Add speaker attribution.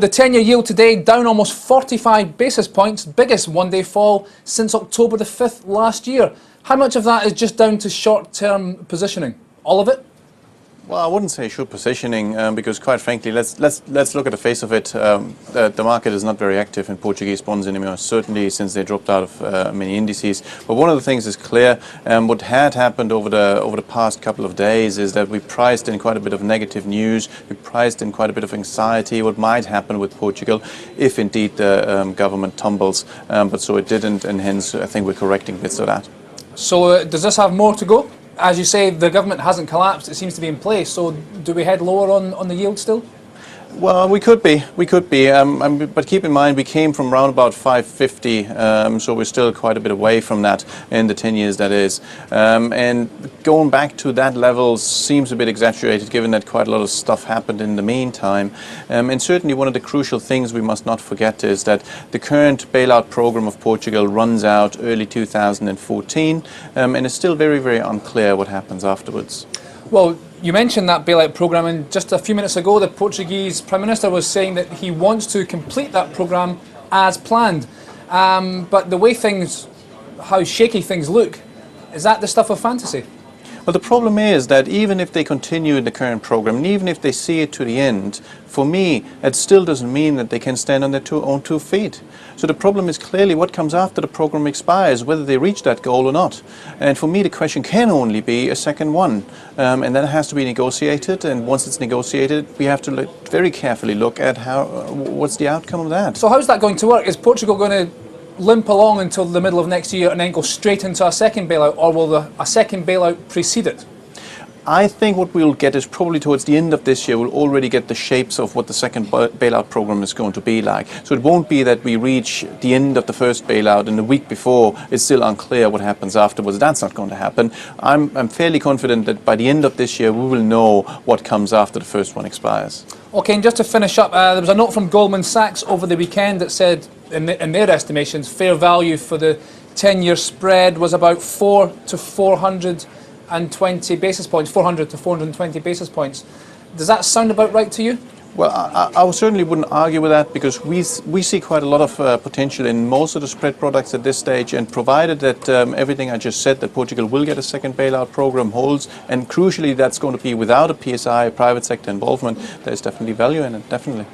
Speaker 1: the 10-year yield today down almost 45 basis points, biggest one-day fall since October the 5th last year. How much of that is just down to short-term positioning? All of it?
Speaker 2: Well, I wouldn't say short positioning because, quite frankly, let's look at the face of it. The market is not very active in Portuguese bonds anymore, certainly since they dropped out of many indices. But one of the things is clear. What had happened over the past couple of days is that we priced in quite a bit of negative news. We priced in quite a bit of anxiety. What might happen with Portugal if indeed the government tumbles? But so it didn't, and hence I think we're correcting bits of that.
Speaker 1: So does this have more to go? As you say, the government hasn't collapsed, it seems to be in place, so do we head lower on the yield still?
Speaker 2: Well, we could be, but keep in mind we came from around about 550, so we're still quite a bit away from that in the 10 years, that is. And going back to that level seems a bit exaggerated given that quite a lot of stuff happened in the meantime. And certainly one of the crucial things we must not forget is that the current bailout program of Portugal runs out early 2014, and it's still very, very unclear what happens afterwards.
Speaker 1: Well, you mentioned that bailout programme, and just a few minutes ago the Portuguese Prime Minister was saying that he wants to complete that programme as planned. But the way how shaky things look, is that the stuff of fantasy?
Speaker 2: Well, the problem is that even if they continue the current program, and even if they see it to the end, for me, it still doesn't mean that they can stand on their own two feet. So the problem is clearly what comes after the program expires, whether they reach that goal or not. And for me, the question can only be a second one. And that has to be negotiated. And once it's negotiated, we have to very carefully look at what's the outcome of that.
Speaker 1: So how's that going to work? Is Portugal going to limp along until the middle of next year and then go straight into a second bailout, or will a second bailout precede it?
Speaker 2: I think what we'll get is probably towards the end of this year, we'll already get the shapes of what the second bailout program is going to be like. So it won't be that we reach the end of the first bailout and the week before it's still unclear what happens afterwards. That's not going to happen. I'm fairly confident that by the end of this year, we will know what comes after the first one expires.
Speaker 1: Okay, and just to finish up, there was a note from Goldman Sachs over the weekend that said, in their estimations, fair value for the 10-year spread was about 400 to 420 basis points, 400 to 420 basis points. Does that sound about right to you?
Speaker 2: Well, I certainly wouldn't argue with that because we see quite a lot of potential in most of the spread products at this stage, and provided that everything I just said, that Portugal will get a second bailout program holds, and crucially that's going to be without a PSI, private sector involvement, there's definitely value in it, definitely.